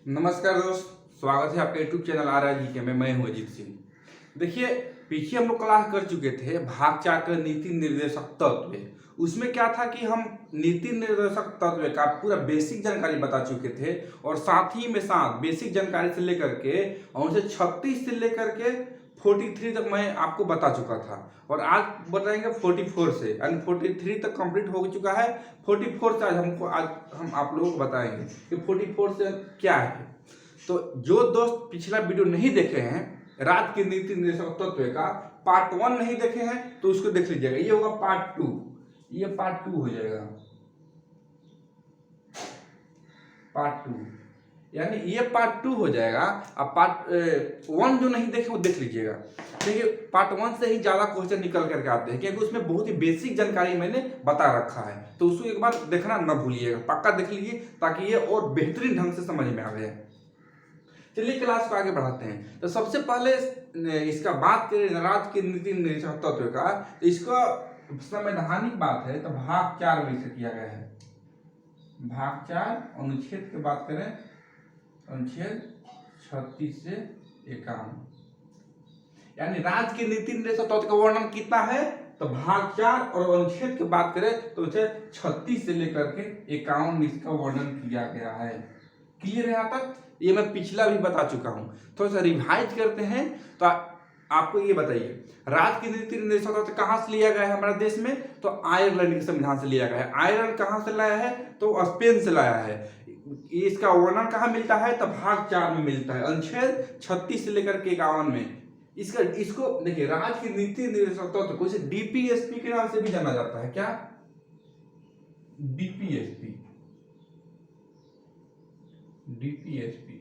नमस्कार दोस्त, स्वागत है आपके YouTube चैनल आर जी के में। मैं हूं अजीत सिंह। देखिए, पीछे हम लोग क्लास कर चुके थे भाग 4 का नीति निर्देशक तत्व। उसमें क्या था कि हम नीति निर्देशक तत्व का पूरा बेसिक जानकारी बता चुके थे और साथ ही में साथ बेसिक जानकारी से लेकर के और उनसे 36 से लेकर के 43 तक मैं आपको बता चुका था और आज बताएंगे 44 से, यानी 43 तक कंप्लीट हो चुका है। 44 से आज हम आप लोगों को बताएंगे कि 44 से क्या है। तो जो दोस्त पिछला वीडियो नहीं देखे हैं राज के नीति निर्देशक तत्व का पार्ट 1 नहीं देखे हैं तो उसको देख लीजिएगा। ये होगा पार्ट 2, ये पार्ट 2 हो जाएगा। पार्ट 2 यानी ये पार्ट 2 हो जाएगा। अब पार्ट 1 जो नहीं देखे वो देख लीजिएगा। देखिए, पार्ट 1 से ही ज्यादा क्वेश्चन निकल करके आते हैं क्योंकि उसमें बहुत ही बेसिक जानकारी मैंने बता रखा है, तो उसको एक बार देखना न भूलिएगा, पक्का देख लीजिए ताकि ये और बेहतरीन ढंग से समझ में आ जाए। चलिए क्लास को आगे बढ़ाते हैं। तो सबसे पहले इसका बात करें राज के नीति निर्देशक तत्व का, तो इसका संवैधानिक बात है तो भाग 4 में इसे किया गया है। भाग 4 अनुच्छेद की बात करें, अनुच्छेद 36 से 51, यानी राज्य के नीति निर्देशक तत्व का वर्णन कितना है तो भाग 4 और अनुच्छेद की बात करें तो उसे 36 से लेकर के 51 इसका वर्णन किया गया है। क्लियर है? यहाँ तक ये मैं पिछला भी बता चुका हूं, थोड़ा सा रिवाइज करते हैं। तो आपको ये बताइए, राज्य की नीति निर्देशक तत्व कहां से लिया गया है हमारे देश में, तो आयरलैंड के संविधान से लिया गया है। आयरलैंड कहां से लाया है तो स्पेन से लाया है। इसका वर्णन कहां मिलता है तो भाग 4 में मिलता है, अनुच्छेद 36 से लेकर के 51 में। इसको देखिए, राज्य की नीति निर्देशक तत्व को डीपीएसपी के नाम से भी जाना जाता है। क्या? डीपीएसपी। डीपीएसपी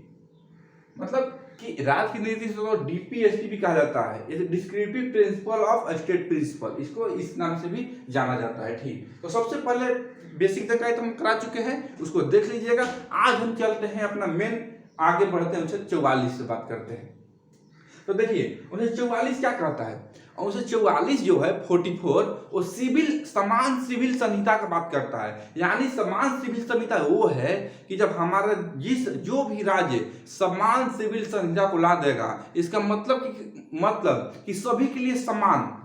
मतलब कि राज्य की नीति को डीपीएसपी भी कहा जाता है, descriptive principle of state principle, इसको इस नाम से भी जाना जाता है। ठीक, तो सबसे पहले बेसिक जानकारी तो हम करा चुके हैं, उसको देख लीजिएगा। आज हम चलते हैं अपना मेन, आगे बढ़ते हैं, उनसे 44 से बात करते हैं। तो देखिए 1944 क्या कहता है, 1944 जो है 44 वो समान सिविल संहिता का बात करता है। यानी समान सिविल संहिता वो है कि जब हमारा जो भी राज्य समान सिविल संहिता को ला देगा, इसका मतलब कि सभी के लिए समान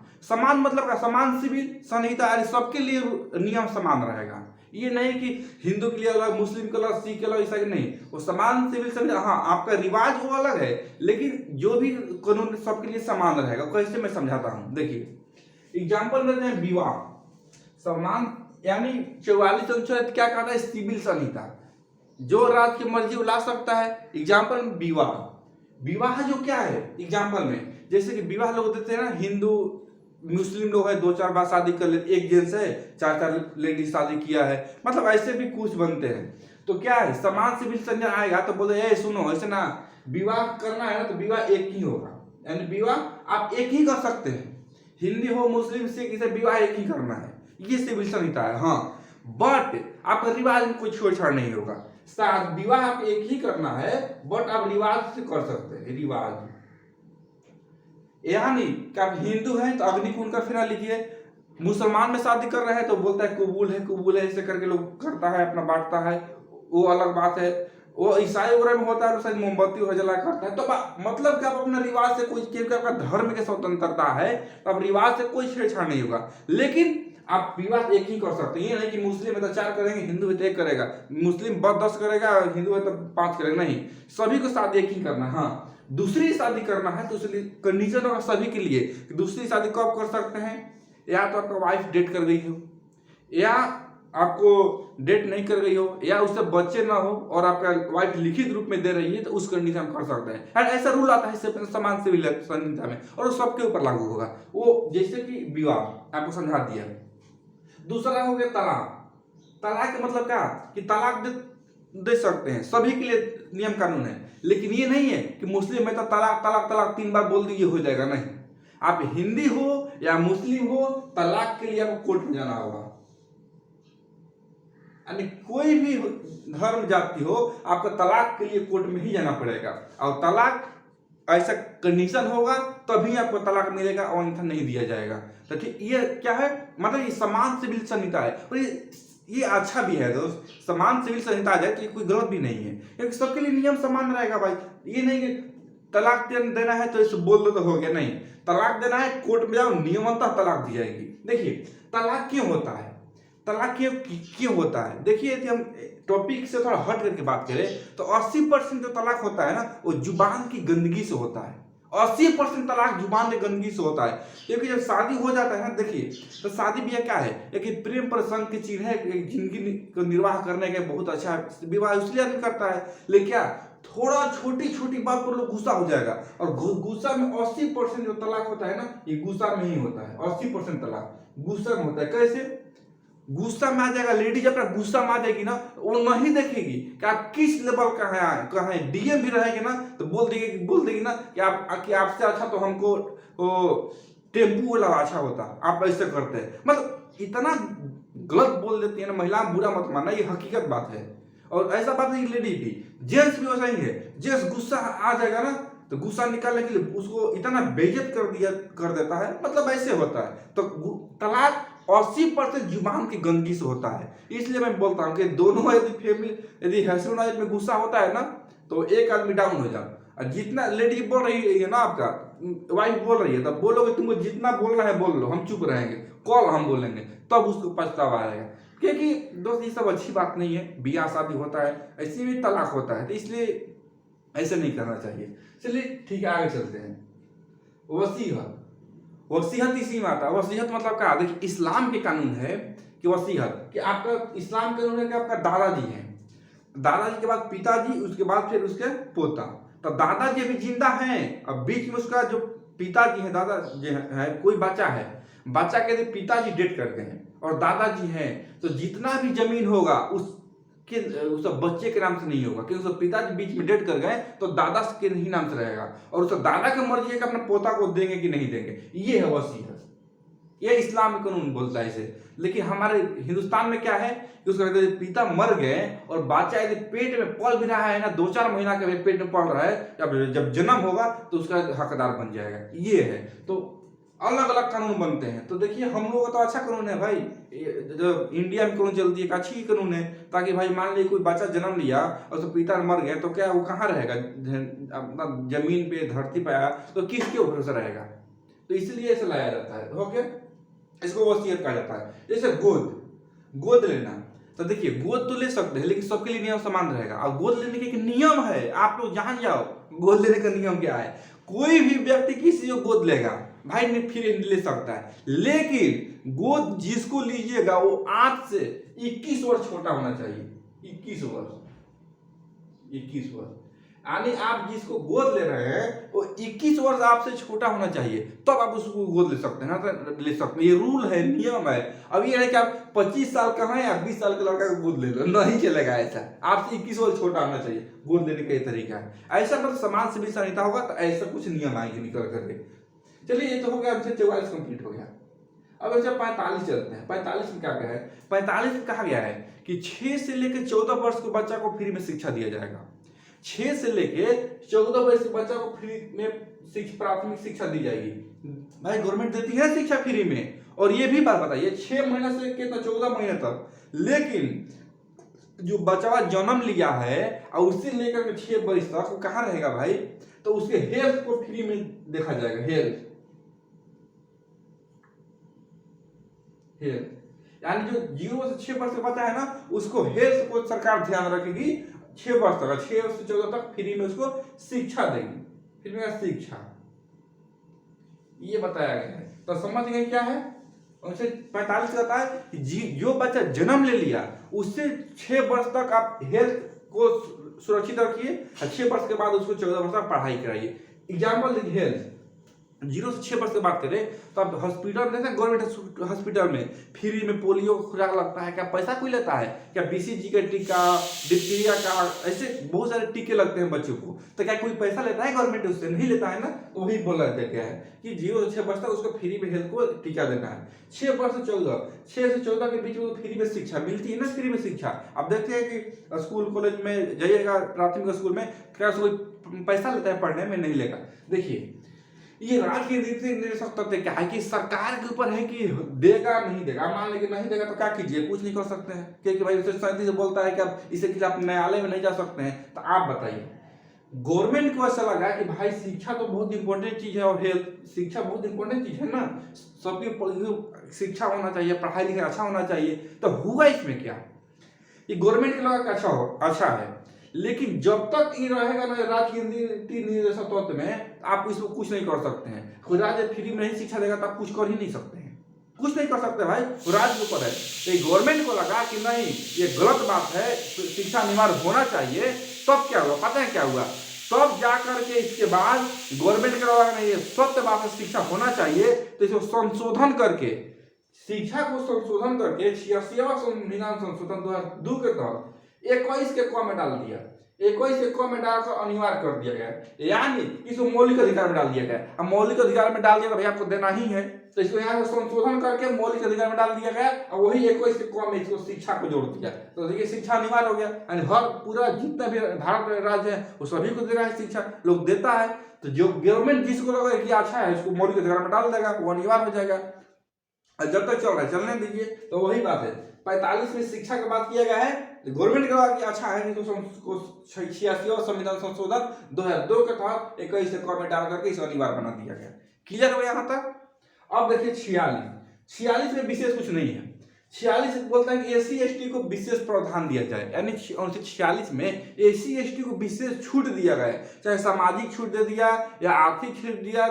मतलब का समान सिविल संहिता, यानी सबके लिए नियम समान रहेगा। ये नहीं कि हिंदू के लिए अलग, मुस्लिम के अलग, सिख के अलग, ईसाई नहीं। वो समान सिविल संहिता, हाँ आपका रिवाज वो अलग है लेकिन जो भी कानून सबके लिए समान रहेगा। कैसे मैं समझाता हूं, देखिए एग्जाम्पल देते हैं। विवाह समान, यानी 44 अनुच्छेद क्या कहता है, सिविल संहिता, जो राज्य की मर्जी ला सकता है। एग्जाम्पल विवाह जो क्या है एग्जाम्पल में, जैसे कि विवाह लोग देते हैं ना, हिंदू मुस्लिम लोग है 2-4 बार शादी कर लेते, एक जेंट्स है 4-4 लेडीज शादी किया है, मतलब ऐसे भी कुछ बनते हैं। तो क्या है, समान सिविल संहिता आएगा तो बोले ए सुनो, ऐसे ना विवाह करना है ना तो विवाह एक ही होगा, यानी विवाह आप एक ही कर सकते हैं, हिंदी हो मुस्लिम सिख, इसे विवाह एक ही करना है, ये सिविल संहिता है। हाँ, बट आपका रिवाज में कोई छेड़छाड़ नहीं होगा। साथ विवाह आप एक ही करना है बट आप रिवाज से कर सकते हैं, रिवाज। यानी कि आप हिंदू हैं तो अग्निकुंड का फेरा लिखिए, मुसलमान में शादी कर रहे हैं तो बोलता है कबूल है, ऐसे करके लोग करता है, अपना बांटता है, वो अलग बात है। वो ईसाई वगैरह में होता है तो शायद मोमबत्ती हो जला करता है। तो मतलब कि आप अपने रिवाज से कोई, क्योंकि आपका धर्म की स्वतंत्रता है तो आप रिवाज से कोई छेड़छाड़ नहीं होगा, लेकिन आप विवाह एक ही कर सकते हैं। ये नहीं कि मुस्लिम है तो 4 करेंगे, हिंदू है तो 1 करेगा, मुस्लिम 10 करेगा, हिंदू है तो 5 करेगा, नहीं, सभी को शादी एक ही करना है। हाँ, दूसरी शादी करना है तो उसके लिए कंडीशन होगा सभी के लिए। दूसरी शादी कब कर सकते हैं, या तो आपका वाइफ डेट कर गई हो, या आपको डेट नहीं कर गई हो, या उससे बच्चे ना हो और आपका वाइफ लिखित रूप में दे रही है तो उस कंडीशन कर सकते हैं। एंड ऐसा रूल आता है समान सिविल संहिता में और वो सबके ऊपर लागू होगा। वो जैसे कि विवाह आपको समझा दिया। दूसरा हो गया तलाक। तलाक का मतलब क्या कि तलाक दे सकते हैं, सभी के लिए नियम कानून है, लेकिन ये नहीं है कि मुस्लिम में तो तलाक तलाक तलाक 3 बार बोल दीजिए हो जाएगा, नहीं। आप हिंदी हो या मुस्लिम हो, तलाक के लिए आपको कोर्ट में जाना होगा। यानी कोई भी धर्म जाति हो, आपको तलाक के लिए कोर्ट में ही जाना पड़ेगा, और तलाक ऐसा कंडीशन होगा तभी आपको तलाक मिलेगा, अन्यथा नहीं दिया जाएगा। तो ठीक, ये क्या है, मतलब ये समान सिविल संहिता है। और ये ये अच्छा भी है दोस्त, समान सिविल संहिता आ जाए तो ये कोई गलत भी नहीं है, क्योंकि सबके लिए नियम समान रहेगा भाई। ये नहीं कि तलाक देना है तो इसे बोल दो तो हो गया, नहीं, तलाक देना है कोर्ट में जाओ, नियमतः तलाक दी जाएगी। देखिए तलाक क्यों होता है, तलाक क्यों होता है, देखिए यदि हम टॉपिक से थोड़ा हट करके बात करें तो 80% जो तलाक होता है ना वो जुबान की गंदगी से होता है। 80% तलाक जुबान की गंदगी से होता है, क्योंकि जब शादी हो जाता है ना, देखिए तो शादी ब्याह क्या है, एक प्रेम प्रसंग की चीज है, एक जिंदगी को निर्वाह करने का बहुत अच्छा विवाह इसलिए आदमी करता है, लेकिन क्या थोड़ा छोटी छोटी बात पर लोग गुस्सा हो जाएगा, और गुस्सा में 80% जो तलाक होता है ना ये गुस्सा में ही होता है। 80% तलाक गुस्सा में होता है। कैसे गुस्सा में आ जाएगा, लेडीज अपना गुस्सा में आ जाएगी ना, वो नहीं देखेगी कि आप किस लेवल का है, कहाँ है, डीएम भी रहेगी ना तो बोल देगी ना कि आपसे अच्छा तो हमको वो टेम्पू वाला अच्छा होता, आप ऐसे करते हैं, मतलब इतना गलत बोल देती है ना महिला, बुरा मत मानना, ये हकीकत बात है। और ऐसा बात नहीं लेडीज भी, जेंट्स भी वैसा ही है, जेंट्स गुस्सा आ जाएगा ना तो गुस्सा निकालने के लिए उसको इतना बेइज्जत कर देता है, मतलब ऐसे होता है। तो तलाक 80% जुबान की गंदगी से होता है। इसलिए मैं बोलता हूँ कि दोनों यदि फैमिली यदि हस्बैंड वाइफ में गुस्सा होता है ना तो एक आदमी डाउन हो जाओ, और जितना लेडी बोल रही है ना, आपका वाइफ बोल रही है, तब बोलोगे तुमको जितना बोलना है बोल लो, हम चुप रहेंगे, कॉल हम बोलेंगे, तब उसको पछतावा आएगा। क्योंकि दोस्त ये सब अच्छी बात नहीं है, ब्याह शादी होता है ऐसे भी तलाक होता है, तो इसलिए ऐसे नहीं करना चाहिए। चलिए ठीक है, आगे चलते हैं। वसीयत, वसीयत इसी में आता है। वसीयत मतलब क्या, देखिए इस्लाम के कानून है कि वसीयत कि आपका इस्लाम कानून है कि आपका दादाजी है, दादाजी के बाद पिताजी, उसके बाद फिर उसके पोता। तो दादाजी अभी जिंदा हैं, अब बीच में उसका जो पिताजी है, दादा जो है, कोई बच्चा है, बच्चा के यदि पिताजी डेट कर गए हैं और दादाजी हैं, तो जितना भी जमीन होगा उस बच्चे के नाम से नहीं होगा, क्योंकि उसके पिताजी बीच में डेट कर गए तो दादा के ही नाम से रहेगा, और उसका दादा की मर्जी है कि अपने पोता को देंगे कि नहीं देंगे। ये है वसीयत, ये इस्लाम कानून बोलता है इसे। लेकिन हमारे हिंदुस्तान में क्या है कि उसका पिता मर गए और बच्चा यदि पेट में पल भी रहा है ना, 2-4 महीना के पेट में पल रहा है, जब जन्म होगा तो उसका हकदार बन जाएगा। ये है, तो अलग अलग कानून बनते हैं। तो देखिए हम लोग का तो अच्छा कानून है भाई, जो इंडिया में कानून चलती है अच्छी कानून है, ताकि भाई मान लीजिए कोई बच्चा जन्म लिया और उसका पिता मर गया तो क्या वो कहाँ रहेगा, अपना जमीन पे धरती पे आया तो किसके भरोसे रहेगा, तो इसलिए ऐसे लाया जाता है। ओके, इसको वसीयत कहा जाता है। जैसे गोद लेना, तो देखिए गोद तो ले सकते हैं लेकिन सबके लिए नियम समान रहेगा, और गोद लेने के एक नियम है, आप लोग जान जाओ गोद लेने का नियम क्या है। कोई भी व्यक्ति किसी को गोद लेगा भाई ने फिर ले सकता है, लेकिन गोद जिसको लीजिएगा वो 8 से 21 वर्ष छोटा होना चाहिए। 21 वर्ष, 21 वर्ष, यानी आप जिसको गोद ले रहे हैं वो 21 वर्ष आपसे छोटा होना चाहिए, तब आप उसको गोद ले सकते हैं ना, तो ले सकते हैं। ये रूल है, नियम है। अब ये है कि आप 25 साल का है या 20 साल के लड़का को गोद ले लो, नहीं चलेगा ऐसा, आपसे 21 वर्ष छोटा होना चाहिए। गोद लेने का ये तरीका है, ऐसा मतलब समान सिविल संहिता होगा तो ऐसा कुछ नियम आएंगे निकल करके। चलिए ये तो हो गया, हमसे 44 कंप्लीट हो गया। अब अच्छा 45 चलते हैं। 45 में क्या क्या है, 45 में कहा गया है कि 6 से लेकर 14 वर्ष के बच्चा को फ्री में शिक्षा दिया जाएगा। 6 से लेके 14 वर्ष के बच्चा को फ्री में प्राथमिक शिक्षा दी जाएगी। भाई गवर्नमेंट देती है शिक्षा फ्री में, और ये भी बात बताइए 6 महीने से कितना 14 महीने तक, लेकिन जो बच्चा जन्म लिया है और उससे लेकर के 6 वर्ष तक वो कहाँ रहेगा भाई, तो उसके हेल्थ को फ्री में देखा जाएगा। हेल्थ यानी जो 0 से 6 वर्ष का बच्चा है ना उसको हेल्थ को सरकार ध्यान रखेगी, 6 वर्ष तक, 6 से 14 तक फ्री में उसको शिक्षा देगी, फ्री में शिक्षा, ये बताया गया है। तो समझ गए क्या है। उनसे 45 कहता है कि जो बच्चा जन्म ले लिया उससे 6 वर्ष तक आप हेल्थ को सुरक्षित रखिए, 6 वर्ष के बाद उसको 14 वर्ष तक पढ़ाई कराइए। एग्जाम्पल देखिए, हेल्थ 0 से 6 वर्ष की बात करें तो आप हॉस्पिटल में, गवर्नमेंट हॉस्पिटल में फ्री में पोलियो का खुराक लगता है, क्या पैसा कोई लेता है क्या, बीसीजी का टीका, डिप्थीरिया का, ऐसे बहुत सारे टीके लगते हैं बच्चों को, तो क्या कोई पैसा लेता है गवर्नमेंट, उससे नहीं लेता है ना। तो वही बोला जाता क्या है कि 0 से 6 वर्ष तक उसको फ्री में हेल्थ को टीका देना है। 6 वर्ष से 14, 6 से 14 के बीच में फ्री में शिक्षा मिलती है ना, फ्री में शिक्षा। आप देखते हैं कि स्कूल कॉलेज में जाइएगा, प्राथमिक स्कूल में क्या कोई पैसा लेता है पढ़ने में, नहीं लेगा। देखिए ये राज्य के नीति निर्देशक तथ्य क्या है कि सरकार के ऊपर है कि देगा नहीं देगा। मान लें कि नहीं देगा तो क्या कीजिए, कुछ नहीं कर सकते हैं, क्योंकि भाई 137 बोलता है कि आप इसके खिलाफ न्यायालय में नहीं जा सकते हैं। तो आप बताइए, गवर्नमेंट को ऐसा लगा कि भाई शिक्षा तो बहुत इंपॉर्टेंट चीज है, और हेल्थ, शिक्षा बहुत इंपॉर्टेंट चीज है ना, सबकी शिक्षा होना चाहिए, पढ़ाई लिखाई अच्छा होना चाहिए। तो हुआ इसमें क्या, ये गवर्नमेंट को लगा कि अच्छा है, लेकिन जब तक ये रहेगा ना राज्य नीति निर्देशक तत्व में, आप इसको कुछ नहीं कर सकते हैं। कोई राज्य फ्री में नहीं शिक्षा देगा तो आप कुछ कर ही नहीं सकते हैं, कुछ नहीं कर सकते भाई, राज्य के ऊपर है। तो गवर्नमेंट को लगा कि नहीं ये गलत बात है, शिक्षा अनिवार्य होना चाहिए। तब क्या हुआ पता है क्या हुआ, तब जाकर के इसके बाद गवर्नमेंट का लगा नहीं ये सत्य बात है, शिक्षा होना चाहिए, तो इसको संशोधन करके, शिक्षा को संशोधन करके 86वां संविधान संशोधन 2002 के तहत 21 के क में डाल दिया, 21 के क में डालकर अनिवार्य कर दिया गया, यानी इसको मौलिक अधिकार में डाल दिया गया। अब मौलिक अधिकार में डाल दिया तो भैया आपको देना ही है, तो इसको यहाँ से संशोधन करके मौलिक अधिकार में डाल दिया गया, और वही 21 के क में इसको शिक्षा को जोड़ दिया। तो देखिए शिक्षा अनिवार्य हो गया, यानी हर पूरा जितना भी भारत राज्य है वो सभी को दे रहा है शिक्षा, लोग देता है। तो जो गवर्नमेंट जिसको लगा कि अच्छा है इसको मौलिक अधिकार में डाल देगा, वो अनिवार्य हो जाएगा। जब तक चल रहा है चलने दीजिए। तो वही बात है, 45 में शिक्षा की बात किया गया है, गवर्नमेंट का कि अच्छा है नहीं तो 86वां संविधान संशोधन 2002 के तहत 21 से क में डाल करके इसे अनिवार्य बना दिया गया। क्लियर हो यहाँ तक। अब देखिए 46 में विशेष कुछ नहीं है। 46 बोलता है कि SC/ST को विशेष प्रावधान दिया जाए, यानी 46 में SC/ST को विशेष छूट दिया गया है, चाहे सामाजिक छूट दे दिया या आर्थिक छूट दिया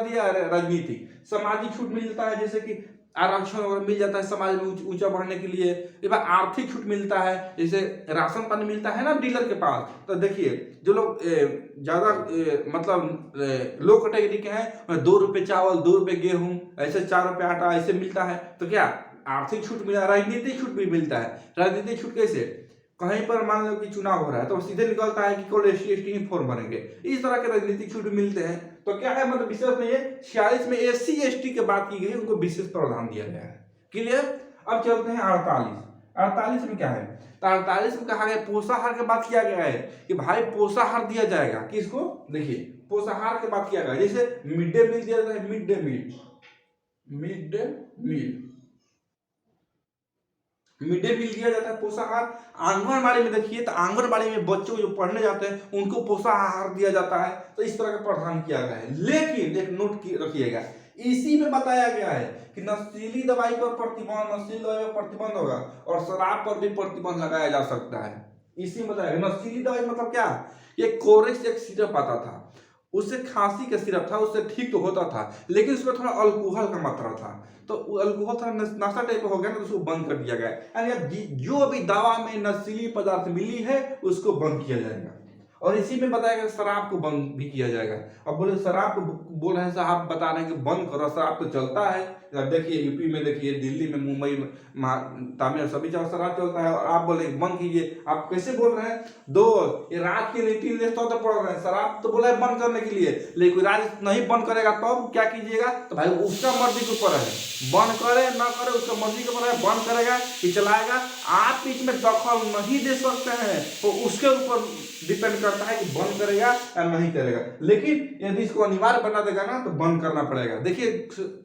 राजनीतिक। सामाजिक छूट मिलता है, जैसे कि आरक्षण वगैरह मिल जाता है समाज में ऊंचा बढ़ने के लिए। आर्थिक छूट मिलता है, जैसे राशन पानी मिलता है ना डीलर के पास। तो देखिए जो लोग ज्यादा मतलब लो कैटेगरी के हैं, 2 रुपए चावल, 2 रुपए गेहूं, ऐसे 4 रुपए आटा ऐसे मिलता है। तो क्या आर्थिक छूट मिला, राजनीतिक छूट भी मिलता है। राजनीतिक छूट कैसे, कहीं पर मान लो कि चुनाव हो रहा है तो सीधे निकलता है कि केवल SC/ST ही फॉर्म भरेंगे, इस तरह के राजनीतिक छूट मिलते हैं। तो क्या है मतलब विशेष नहीं है। 46 में SC/ST की बात की गई, उनको विशेष प्रावधान दिया गया है। क्लियर। अब चलते हैं 48 में क्या है, तो 48 में कहा गया पोषाहार की बात किया गया है कि भाई पोषाहार दिया जाएगा किसको, देखिए पोषाहार की बात किया गया, जैसे मिड डे मील दिया जाता है, मिड डे मील दिया जाता है, पोषाहार। आंगनबाड़ी में देखिए तो आंगनबाड़ी में बच्चों जो पढ़ने जाते हैं उनको पोषाहार दिया जाता है। तो इस तरह का प्रावधान किया गया है। लेकिन एक नोट रखिएगा, इसी में बताया गया है कि नशीली दवाई पर प्रतिबंध होगा और शराब पर भी प्रतिबंध लगाया जा सकता है। इसी में बताया नशीली दवाई मतलब क्या, ये कोरेक्स एक सिरप आता था, उससे खांसी का सिरप था, उससे ठीक तो होता था, लेकिन उसमें थोड़ा अल्कोहल का मात्रा था, तो अल्कोहल थोड़ा नशा टाइप हो गया ना, तो उसको बंद कर दिया गया। यानी जो भी दवा में नशीली पदार्थ मिली है उसको बंद किया जाएगा। और इसी में बताया गया शराब को बंद भी किया जाएगा। अब बोले शराब को बोल रहे हैं साहब, बता रहे हैं कि बंद करो, शराब तो चलता है। देखिए यूपी में, देखिए दिल्ली में, मुंबई में, तमिल सभी जगह शराब चलता है, और आप बोले बंद कीजिए। आप कैसे बोल रहे हैं दोस्त, ये राज्य के नीति निर्देश तो पढ़ रहे हैं, शराब तो बोला है बंद करने के लिए, लेकिन राज्य नहीं बंद करेगा तो क्या कीजिएगा, तो भाई उसका मर्जी के ऊपर है, बंद करे ना करे उसका मर्जी के ऊपर है, बंद करेगा कि चलाएगा। आप इसमें दखल नहीं दे सकते हैं, तो उसके ऊपर डिपेंड करता है कि बंद करेगा या नहीं करेगा। लेकिन यदि इसको अनिवार्य बना देगा ना तो बंद करना पड़ेगा। देखिए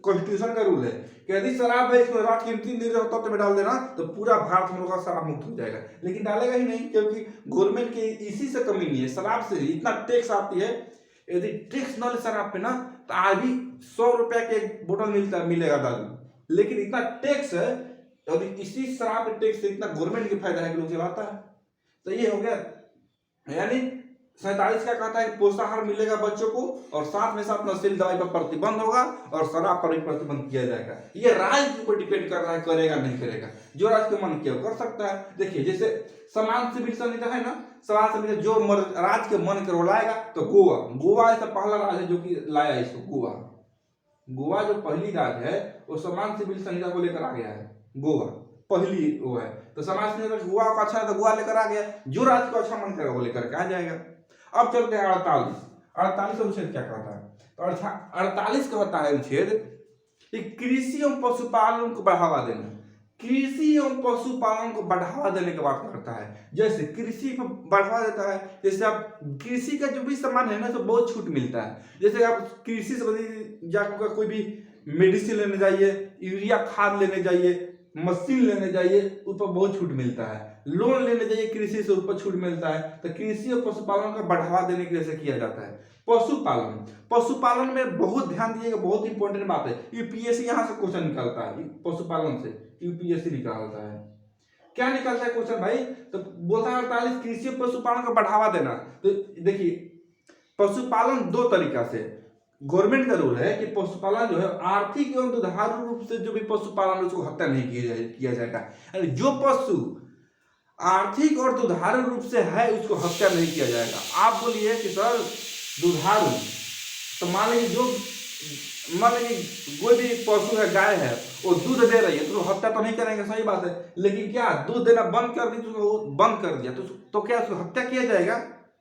कॉन्स्टिट्यूशन का रूल है कि यदि शराब है इसको राज्य के नीति निर्देशक तत्व में डाल देना तो पूरा भारत में होगा शराब मुक्त हो जाएगा, लेकिन डालेगा ही नहीं, क्योंकि गवर्नमेंट की इसी से कमी नहीं है, शराब से इतना टैक्स आती है। यदि टैक्स न ले शराब पे ना तो आज भी 100 रुपया के एक बोतल मिलेगा दारू, लेकिन इतना टैक्स है, यदि इसी शराब के टैक्स से इतना गवर्नमेंट के फायदा है कि लोग चलाता है। तो ये हो गया, यानी 47 क्या कहता है, पोषाहार मिलेगा बच्चों को, और साथ में साथ नशीली दवाई पर प्रतिबंध होगा और शराब पर भी प्रतिबंध किया जाएगा। ये राज्य के ऊपर डिपेंड कर रहा है करेगा नहीं करेगा, जो राज्य को मन किया कर सकता है। देखिए जैसे समान सिविल संहिता है ना, समान सिविल जो राज्य के मन कर लाएगा, तो गोवा ऐसा पहला राज्य है जो कि लाया इसको। गोवा जो पहली राज्य है वो समान सिविल संहिता को लेकर आ गया है, गोवा पहली वो है। तो समाज में गोवा को अच्छा है तो गोवा लेकर आ गया, जो राज्य को अच्छा मन करेगा वो लेकर के आ जाएगा। अब चलते हैं 48 अनुच्छेद क्या कहता है, तो 48 कहता है अनुच्छेद कि कृषि एवं पशुपालन को बढ़ावा देना। कृषि एवं पशुपालन को बढ़ावा देने की बात करता है। जैसे कृषि को बढ़ावा देता है, जैसे आप कृषि का जो भी सामान है ना तो बहुत छूट मिलता है। जैसे आप कृषि से संबंधित जाकर कोई भी मेडिसिन लेने जाइए, यूरिया खाद लेने जाइए, मशीन लेने जाइए, उस पर बहुत छूट मिलता है। लोन लेने जाइए कृषि से, उस पर छूट मिलता है। तो कृषि और पशुपालन का बढ़ावा देने के लिए ऐसे किया जाता है। पशुपालन, पशुपालन में बहुत ध्यान दीजिएगा, बहुत इंपॉर्टेंट बात है। यूपीएससी यहाँ से क्वेश्चन निकलता है, पशुपालन से यूपीएससी निकालता है। क्या निकलता है क्वेश्चन भाई? तो बोलता है 48 कृषि और पशुपालन का बढ़ावा देना। तो देखिए पशुपालन दो तरीका से, गवर्नमेंट का रूल है कि पशुपालन जो है आर्थिक एवं दुधारू रूप से जो भी पशुपालन उसको हत्या नहीं किया जाएगा। यानी जो पशु आर्थिक और दुधारू रूप से है उसको हत्या नहीं किया जाएगा। आप बोलिए कि सर दुधारू, तो मान लीजिए कोई भी पशु है, गाय है, वो दूध दे रही है तो हत्या तो नहीं करेंगे, सही बात है। लेकिन क्या दूध देना बंद कर दी, तो बंद कर दिया तो क्या उसको हत्या किया जाएगा?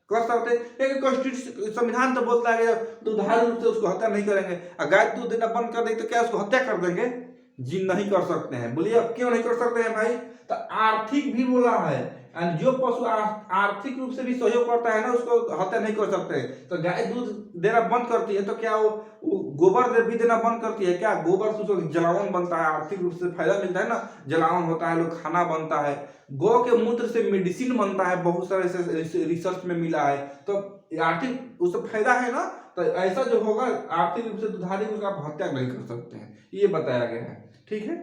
कर सकते। लेकिन कॉन्स्टिट्यूशन संविधान तो बोलता है कि दुधारू रूप से उसको हत्या नहीं करेंगे। और गाय दूध देना बंद कर देगी तो क्या उसको हत्या कर देंगे? जी नहीं कर सकते हैं। बोलिए अब क्यों नहीं कर सकते हैं भाई? तो आर्थिक भी बोला है, एंड जो पशु आर्थिक रूप से भी सहयोग करता है ना उसको हत्या नहीं कर सकते। तो गाय दूध देना बंद करती है तो क्या वो गोबर भी देना बंद करती है? क्या गोबर से उसको जलावन बनता है, आर्थिक रूप से फायदा मिलता है ना, जलावन होता है, लोग खाना बनता है। गौ के मूत्र से मेडिसिन बनता है, बहुत सारे रिसर्च में मिला है। तो आर्थिक उससे फायदा है ना, तो ऐसा जो होगा आर्थिक रूप से दुधारी उसका आप हत्या नहीं कर सकते हैं, ये बताया गया है। ठीक है,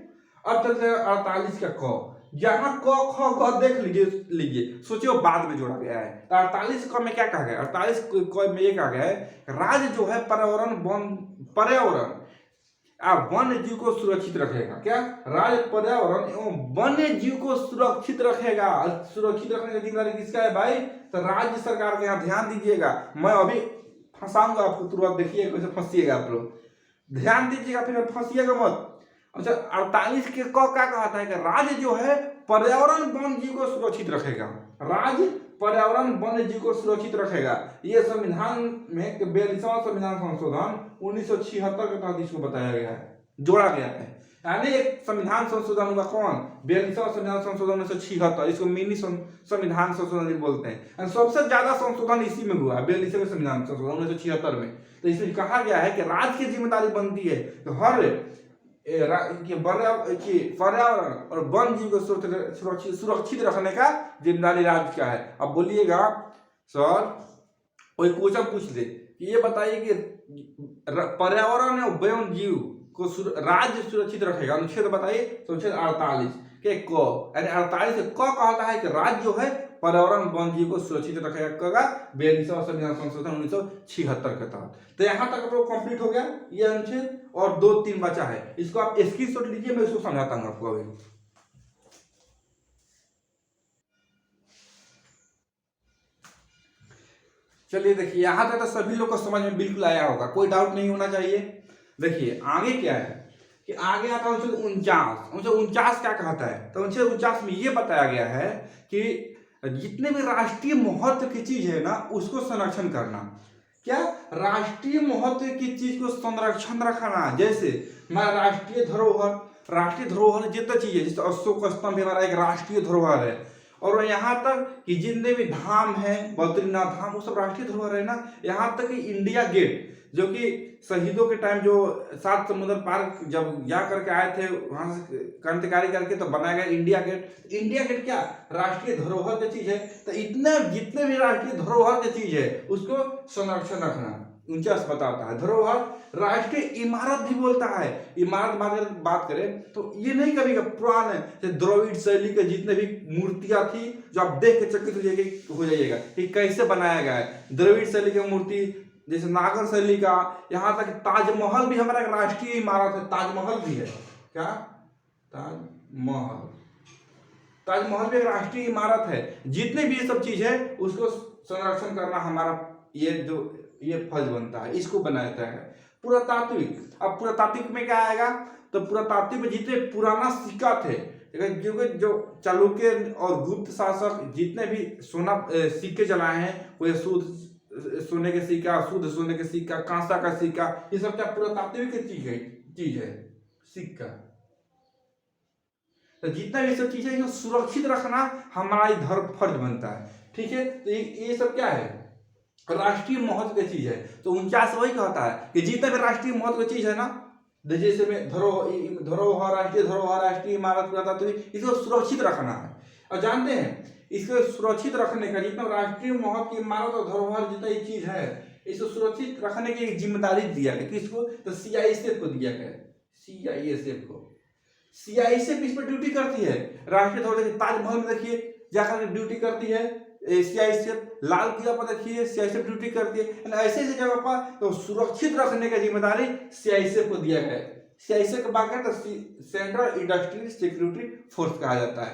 अब चलते हैं 48 का क। यहाँ क ख ग देख लीजिए, सोचिए बाद में जोड़ा गया है। तो 48 क में क्या कहा गया? 48 क में ये कहा गया है, राज्य जो है पर्यावरण वन्य जीव को सुरक्षित रखेगा। क्या? राज्य पर्यावरण एवं वन्य जीव को सुरक्षित रखेगा। सुरक्षित रखने का जिम्मेदारी किसका है भाई? तो राज्य सरकार के। यहाँ ध्यान दीजिएगा, मैं अभी फंसाऊंगा आपको, तुरंत देखिए कैसे फंसिएगा आप लोग, ध्यान दीजिएगा, फिर फंसिएगा मत। अच्छा 48 के क क्या कहता है कि राज्य जो है पर्यावरण वन्य जीव को सुरक्षित रखेगा। राज्य पर्यावरण वन्य जीव को सुरक्षित रखेगा। ये संविधान में 42वां संविधान संशोधन 1976 के तहत इसको बताया गया है, जोड़ा गया है। यानी एक संविधान संशोधन हुआ कौन? 42वां संविधान संशोधन 1976, इसको मिनी संविधान संशोधन भी बोलते हैं। सबसे ज्यादा संशोधन इसी में हुआ, 42वें संविधान संशोधन 1976 में। तो इसमें कहा गया है कि राज्य की जिम्मेदारी बनती है तो हर पर्यावरण और वन जीव को सुरक्षित रखने का जिम्मेदारी राज्य का है। अब बोलिएगा सर कोई क्वेश्चन पूछ ले कि ये बताइए कि पर्यावरण और वन जीव को राज्य सुरक्षित रखेगा, अनुच्छेद बताइए। तो अनुच्छेद 48 के क, यानी 48 क कहता है कि राज्य जो है पर्यावरण वन जीव को सुरक्षित रखेगा 42वां संविधान संशोधन 1976 के तहत। तो यहाँ तक आपको कंप्लीट हो गया ये अनुच्छेद, और 2-3 बचा है, इसको आप स्क्रीनशॉट लीजिए, मैं इसको समझाता हूँ आपको अभी। चलिए देखिए, यहाँ तक तो सभी लोग को समझ में बिल्कुल आया होगा, कोई डाउट नहीं होना चाहिए। देखिए आगे क्या है कि आगे आता है अनुच्छेद 49 क्या कहता है? तो अनुच्छेद 49 में ये बताया गया है कि जितने भी राष्ट्रीय महत्व की चीज है ना उसको संरक्षण करना। क्या? राष्ट्रीय महत्व की चीज को संरक्षण रखना। जैसे हमारा राष्ट्रीय धरोहर जितना चीज है, जैसे अशोक स्तंभ हमारा एक राष्ट्रीय धरोहर है, और यहाँ तक कि जितने भी धाम है, बद्रीनाथ धाम, वो सब राष्ट्रीय धरोहर है ना। यहाँ तक कि इंडिया गेट, जो कि शहीदों के टाइम जो 7 समुद्र पार जब जा करके आए थे वहां से क्रांतिकारी करके तो बनाया गया इंडिया गेट। इंडिया गेट क्या? राष्ट्रीय धरोहर की चीज है। तो इतने जितने भी राष्ट्रीय धरोहर की चीज है उसको संरक्षण रखना 49 बताता है। धरोहर राष्ट्रीय इमारत भी बोलता है। इमारत बात करें तो ये नहीं कभी पुराने द्रविड़ शैली के जितने भी मूर्तियां थी जो आप देख के चकित हो जाइएगा कि कैसे बनाया गया है। द्रविड़ शैली की मूर्ति, जैसे नागर शैली का, यहाँ तक ताजमहल भी हमारा एक राष्ट्रीय इमारत है। ताजमहल भी है। क्या? ताजमहल भी एक राष्ट्रीय इमारत है। जितने भी ये सब चीज है उसको संरक्षण करना हमारा ये फर्ज बनता है, इसको बनाता है। पुरातात्विक, अब पुरातात्विक में क्या आएगा? तो पुरातात्विक में जितने पुराना सिक्का थे, क्योंकि जो चालुक्य और गुप्त शासक जितने भी सिक्के चलाए हैं, कोई शुद्ध सोने के सिक्का, शुद्ध सोने के सिक्का, कांसा का सिक्का, ये सब क्या पुरातात्विक चीज है सिक्का। तो जितना भी सब चीजें इसको सुरक्षित रखना हमारा ही धर्म फर्ज बनता है, ठीक है। तो ये सब क्या है, राष्ट्रीय महत्व की चीज है। तो 49 वही कहता है कि जितना भी राष्ट्रीय महत्व की चीज है ना, जैसे में धरोहर, राष्ट्रीय धरोहर, राष्ट्रीय इमारत कहता, तो इसको सुरक्षित रखना है। और जानते हैं इसको सुरक्षित रखने का, जितना राष्ट्रीय महत्व की इमारत और धरोहर जितना ये चीज है, इसको सुरक्षित रखने की एक जिम्मेदारी दिया गया। किसको? तो सीआईएसएफ को दिया गया। सीआईएसएफ को, सीआईएसएफ इस पर ड्यूटी करती है। राष्ट्रीय धरोहर ताजमहल में देखिए जाकर ड्यूटी करती है सीआईएसएफ, लाल किला पर देखिए सीआईएसएफ ड्यूटी करती है। ऐसे ऐसे जगह पर तो सुरक्षित रखने की जिम्मेदारी सीआईएसएफ को दिया गया है। सीआईएसएफ के बात करें तो सेंट्रल इंडस्ट्रियल सिक्योरिटी फोर्स कहा जाता है।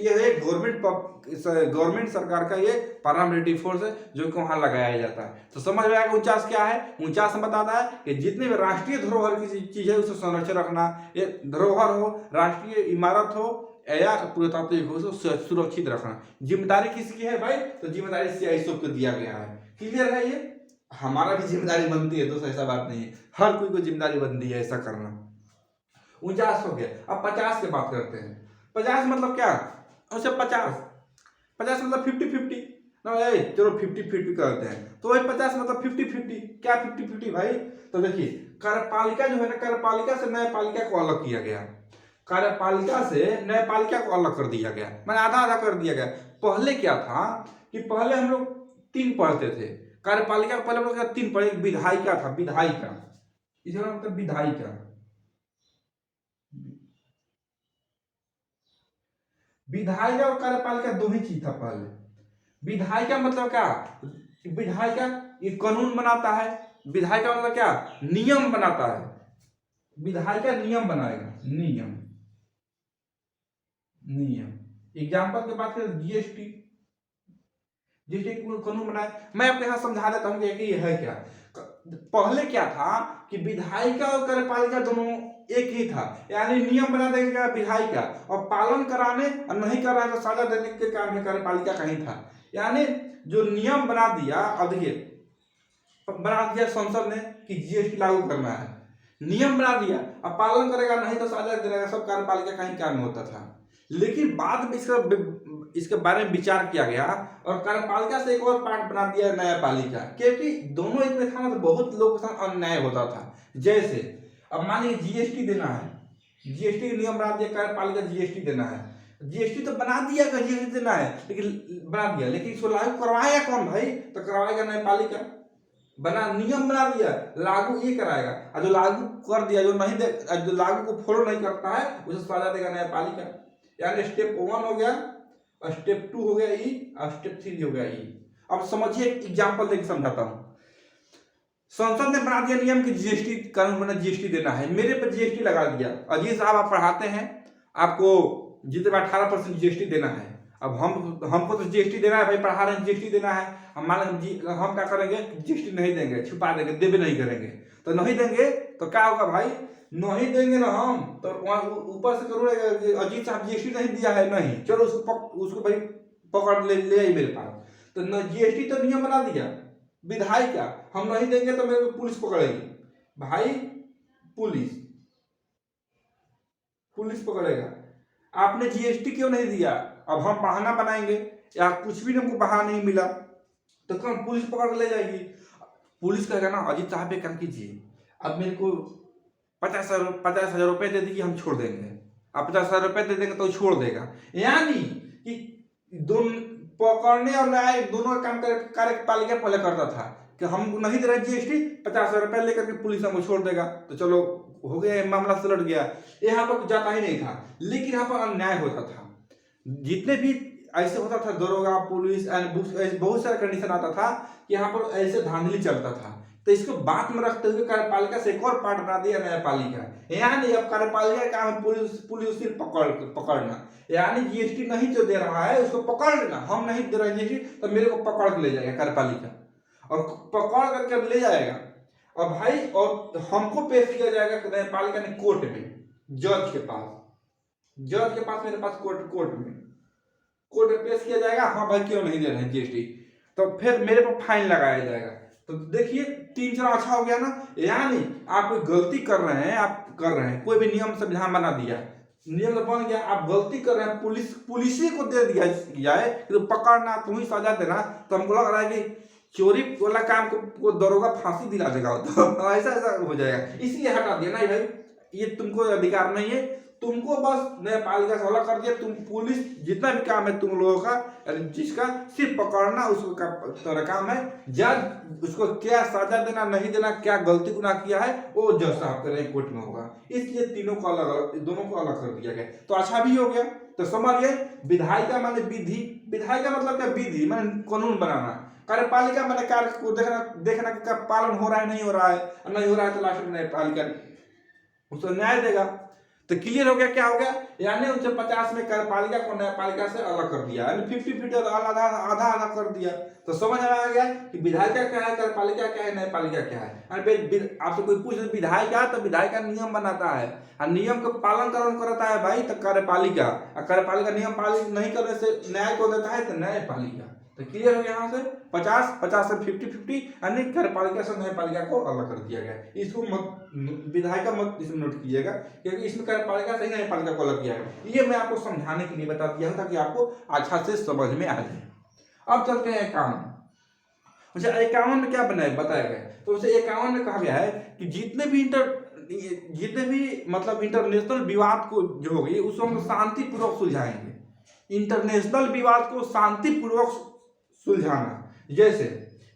यह एक गवर्नमेंट सरकार का ये पैरामिलिट्री फोर्स है जो कि वहां लगाया जाता है। तो समझ में आएगा 49 क्या है। 49 में बताता है कि जितने भी राष्ट्रीय धरोहर की चीज है उसे संरक्षण रखना, ये धरोहर हो, राष्ट्रीय इमारत हो या पुरातात्विक हो, उसको सुरक्षित रखना। जिम्मेदारी किसकी है भाई? तो जिम्मेदारी सीआईएसएफ को दिया गया है। क्लियर है ये? हमारा भी जिम्मेदारी बनती है, दोस्तों ऐसा बात नहीं है, हर कोई को जिम्मेदारी बनती है ऐसा करना। 49 हो गया। अब 50 की बात करते हैं। 50 मतलब क्या? अच्छा 50 मतलब 50-50 ना, चलो 50-50 करते हैं। तो वही 50 मतलब 50-50। क्या 50-50 भाई? तो देखिए कार्यपालिका जो है ना, कार्यपालिका से न्यायपालिका को अलग किया गया। कार्यपालिका से न्यायपालिका को अलग कर दिया गया, मैंने आधा आधा कर दिया गया। पहले क्या था कि पहले हम लोग 3 पढ़ते थे। कार्यपालिका पहले हम लोग 3 पढ़े। विधायिका था, विधायिका, इसका मतलब विधायिका, विधायिका और कार्यपालिका दो ही चीज था पहले। विधायिका मतलब क्या? विधायिका ये कानून बनाता है। विधायिका मतलब क्या? नियम बनाता है। विधायिका नियम बनाएगा, नियम। एग्जाम्पल की बात करें जीएसटी कानून बनाए। मैं आपके यहाँ समझा देता हूँ कि ये है क्या। पहले क्या था कि विधायिका और कार्यपालिका दोनों एक ही था, यानी नियम बना देगा विधायिका और पालन कराने और नहीं कर रहा है तो सजा देने के काम में कार्यपालिका का ही था। यानी जो नियम बना दिया, अब देखिए बना दिया संसद ने कि जीएसटी लागू करना है, नियम बना दिया, अब पालन करेगा नहीं तो सजा देगा, सब कार्यपालिका का ही काम होता था। लेकिन बाद में इसके बारे में विचार किया गया और कार्यपालिका से एक और पार्ट बना दिया न्यायपालिका, क्योंकि दोनों एक में था ना तो बहुत लोगों के साथ अन्याय होता था। जैसे अब मान लीजिए जीएसटी देना है, जीएसटी के नियम बना दिया कार्यपालिका, जीएसटी देना है, जीएसटी तो बना दिया कि जीएसटी देना है, लेकिन बना दिया, लेकिन इसको लागू करवाएगा कौन भाई? तो करवाएगा न्यायपालिका। बना नियम बना दिया, लागू ये कराएगा, और जो लागू कर दिया, जो लागू को फॉलो नहीं करता है उसे सजा देगा न्यायपालिका। यानी स्टेप 1 हो गया, और स्टेप 2 हो गया ई, और स्टेप 3 हो गया ई। अब समझिए एग्जाम्पल देकर समझाता हूं। संसद ने बना दिया नियम कि जीएसटी कानून बना, जीएसटी देना है, मेरे पर जीएसटी लगा दिया। अजीत साहब आप पढ़ाते हैं, आपको जितने 18% जीएसटी देना है। अब हमको तो जीएसटी देना है भाई, पढ़ा रहे हैं जीएसटी देना है। हम क्या करेंगे? जीएसटी नहीं देंगे, छुपा देंगे, देवे नहीं करेंगे। तो नहीं देंगे तो क्या होगा भाई? नहीं देंगे ना हम तो वहां ऊपर से करोगे अजीत साहब जीएसटी नहीं दिया है, नहीं, चलो उसको भाई पकड़ ले आई मेरे पास। तो न जीएसटी तो नियम बना दिया विधायिका, हम नहीं देंगे तो मेरे को पुलिस पकड़ेगी भाई, पुलिस पकड़ेगा। आपने जीएसटी क्यों नहीं दिया? अब हम बहाना बनाएंगे या कुछ भी हमको बहाना नहीं मिला तो कौन? पुलिस पकड़ ले जाएगी। पुलिस कहेगा ना अजीत साहब एक काम कीजिए, अब मेरे को 50,000 रुपए दे दीजिए, हम छोड़ देंगे। आप 50,000 रुपए दे देंगे तो छोड़ देगा। यानी कि दोनों पकड़ने और न्याय दोनों का काम कार्यपालिका पहले करता था कि हम नहीं दे रहे जीएसटी, 50,000 रुपए लेकर के पुलिस हमको छोड़ देगा, तो चलो हो गया, मामला सुलझ गया। यहाँ पर जाता ही नहीं था, लेकिन यहाँ पर अन्याय होता था। जितने भी ऐसे होता था, दरोगा, पुलिस, बहुत सारा कंडीशन आता था कि यहाँ पर ऐसे धांधली चलता था। तो इसको बात में रखते हुए कार्यपालिका से एक और पार्ट बना दिया न्यायपालिका। यानी अब कार्यपालिका का काम है पुलिस सिर्फ पकड़ना, यानी जीएसटी नहीं जो दे रहा है उसको पकड़ लेना। हम नहीं दे रहे जीएसटी तो मेरे को पकड़ के ले जाएगा कार्यपालिका, और पकड़ करके ले जाएगा और भाई, और हमको पेश किया जाएगा न्यायपालिका ने कोर्ट में, जज के पास, मेरे पास कोर्ट में पेश किया जाएगा। हाँ भाई क्यों नहीं दे रहे हैं जीएसटी, तो फिर मेरे पर फाइन लगाया जाएगा। तो देखिए 3-4 अच्छा हो गया ना। यानी आप कोई गलती कर रहे हैं, कोई भी नियम संविधान बना दिया, नियम तो बन गया, आप गलती कर रहे हैं, पुलिस ही को दे दिया जाए कि तो पकड़ना, तुम ही सजा देना, तो हमको लग रहा है कि चोरी वाला काम को दरोगा फांसी दिला देगा, तो ऐसा हो जाएगा, इसलिए हटा दिया ना भाई, ये तुमको अधिकार नहीं है, तुमको बस न्यायपालिका से अलग कर दिया, तुम पुलिस जितना भी काम है तुम लोगों का, जिसका सिर्फ पकड़ना उसको का काम है, जज उसको क्या सजा देना नहीं देना, क्या गलती गुनाह किया है वो जज साहब करेंगे, कोर्ट में होगा, इसलिए तीनों को अलग अलग, दोनों को अलग कर दिया गया। तो अच्छा भी हो गया। तो समझिए, विधायिका माने विधि, विधायिका मतलब क्या, विधि माने कानून बनाना, कार्यपालिका माने कार्य को देखना का पालन हो रहा है नहीं हो रहा है, नहीं हो रहा है तो लास्ट में न्यायपालिका उसको न्याय देगा। तो क्लियर हो गया, क्या हो गया, यानी 1950 में कार्यपालिका को न्यायपालिका से अलग कर दिया, यानी 50-50 आधा आधा कर दिया। तो समझ में आ गया कि विधायिका क्या है, कार्यपालिका क्या है, न्यायपालिका क्या है। आपसे कोई पूछ विधायिका, तो विधायिका नियम बनाता है और नियम का पालन कौन करता है भाई, तो कार्यपालिका, और कार्यपालिका नियम पालन नहीं करने से न्याय को देता है, तो न्यायपालिका। तो क्लियर हो गया, यहाँ से 50-50 से 50-50, यानी कार्यपालिका से न्यायपालिका को अलग कर दिया गया। इसको मत विधायिका मत इसमें नोट कीजिएगा, क्योंकि इसमें कार्यपालिका से ही न्यायपालिका को अलग किया गया। ये मैं आपको समझाने के लिए बता दिया हूँ ताकि आपको अच्छा से समझ में आ जाए। अब चलते हैं 51। अच्छा, 51 में क्या बताया गया, तो उसे 51 में कहा गया है कि जितने भी मतलब इंटरनेशनल विवाद को जो होगी उसको हम शांतिपूर्वक सुलझाएंगे। इंटरनेशनल विवाद को शांतिपूर्वक सुलझाना, जैसे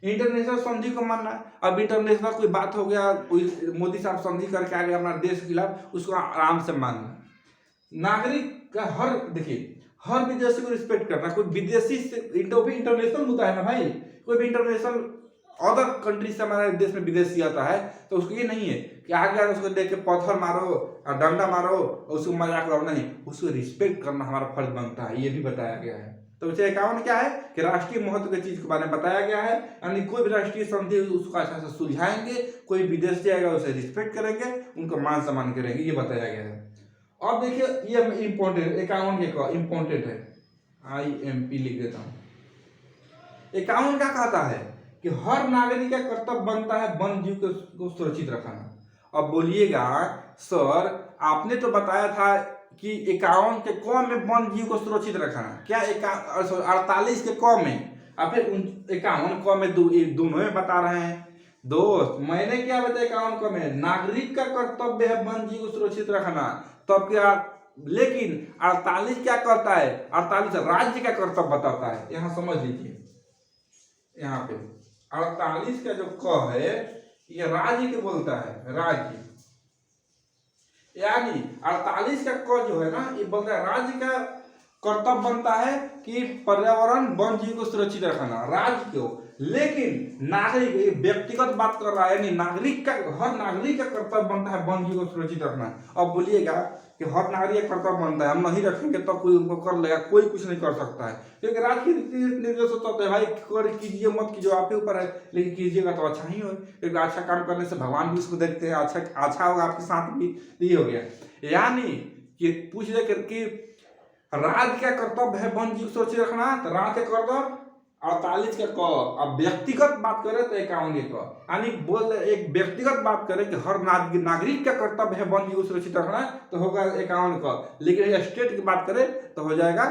इंटरनेशनल संधि को मानना। अब इंटरनेशनल कोई बात हो गया, कोई मोदी साहब संधि करके आ गए हमारे देश के खिलाफ, उसको आराम से मानना। नागरिक का हर विदेशी को रिस्पेक्ट करना। कोई विदेशी से इंटरनेशनल मुद्दा है ना भाई, कोई भी इंटरनेशनल अदर कंट्री से हमारे देश में विदेशी आता है तो उसको ये नहीं है कि आ गया उसको देख के पत्थर मारो और डंडा मारो और उसको मजाक उड़ाओ, नहीं, उसको रिस्पेक्ट करना हमारा फर्ज बनता है, ये भी बताया गया है। तो 51 क्या है कि राष्ट्रीय महत्व की चीज के बारे में बताया गया है, यानी कोई भी राष्ट्रीय संधि उसको अच्छा से सुलझाएंगे, कोई विदेशी आएगा उसे रिस्पेक्ट करेंगे, उनको मान सम्मान करेंगे, ये बताया गया है। अब देखिए, ये इम्पोर्टेंट 51 के इम्पोर्टेंट है, IMP लिख देता हूँ। 51 क्या कहता है कि हर नागरिक का कर्तव्य बनता है वन जीव को सुरक्षित रखना। अब बोलिएगा सर, आपने तो बताया था कि 51 के क में वन जीव को सुरक्षित रखना, क्या 48 के क में, और फिर 51 क में दोनों में बता रहे हैं। दोस्त, मैंने क्या बताया 51 क में, नागरिक का कर्तव्य है वन जीव को सुरक्षित रखना, तब क्या, लेकिन 48 क्या करता है, 48 राज्य का कर्तव्य बताता है। यहाँ समझ लीजिए, यहाँ पे 48 का जो क है ये राज्य के बोलता है, राज्य, यानी 48 का क जो है ना ये बोलता है राज्य का कर्तव्य बनता है कि पर्यावरण वन जीव को सुरक्षित रखना, राज्य को। लेकिन नागरिक, व्यक्तिगत बात कर रहा है, यानी नागरिक का, हर नागरिक का कर्तव्य बनता है वन जीव को सुरक्षित रखना। अब बोलिएगा कि हर नागरिक का कर्तव्य बनता है, हम नहीं रखेंगे तो कोई उनको कर लेगा, कोई कुछ नहीं कर सकता है, क्योंकि राज्य के निर्देश होता है भाई, कर कीजिए मत कीजिए आपके ऊपर है, लेकिन कीजिएगा तो अच्छा ही हो, क्योंकि अच्छा काम करने से भगवान भी उसको देखते हैं, अच्छा होगा आपके साथ भी। ये हो गया, यानी कि पूछ दे कि राज्य का कर्तव्य है वन जीव सुरक्षित रखना, तो राज्य का कर्तव्य 48 का क। अब व्यक्तिगत बात करें तो 51 का, यानी बोल एक व्यक्तिगत बात करें कि हर नागरिक का कर्तव्य है वन जीव को सुरक्षित रखना, तो होगा 51 का। लेकिन स्टेट की बात करें तो हो जाएगा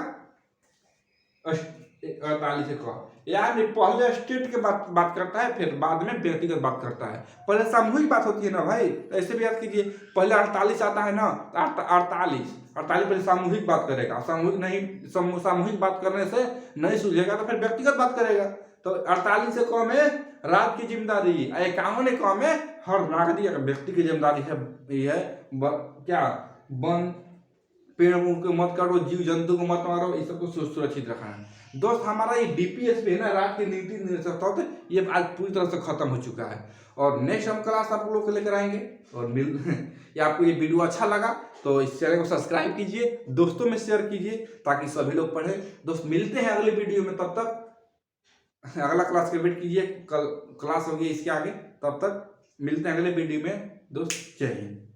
48 का, यानी पहले स्टेट के बात करता है, फिर बाद में व्यक्तिगत बात करता है। पहले सामूहिक बात होती है ना भाई, ऐसे भी याद कीजिए, पहले 48 आता है ना, 48 पहले सामूहिक बात करेगा, सामूहिक बात करने से नहीं सुलझेगा तो फिर व्यक्तिगत बात करेगा। तो 48 से कम है राज्य की जिम्मेदारी, 51 कम है हर नागरिक व्यक्ति की जिम्मेदारी है, ये क्या, वन पेड़ को मत काटो, जीव जंतु को मत मारो, इस सबको सुरक्षित रखना है। दोस्त, हमारा ये DPSP है ना, राज्य नीति निर्देशक, ये आज पूरी तरह से खत्म हो चुका है, और नेक्स्ट हम क्लास आप लोग को लेकर आएंगे। और या आपको ये वीडियो अच्छा लगा तो इस चैनल को सब्सक्राइब कीजिए, दोस्तों में शेयर कीजिए ताकि सभी लोग पढ़ें। दोस्त, मिलते हैं अगले वीडियो में, तब तक अगला क्लास का वेट कीजिए, कल क्लास होगी इसके आगे, तब तक मिलते हैं अगले वीडियो में। दोस्त, जय हिंद।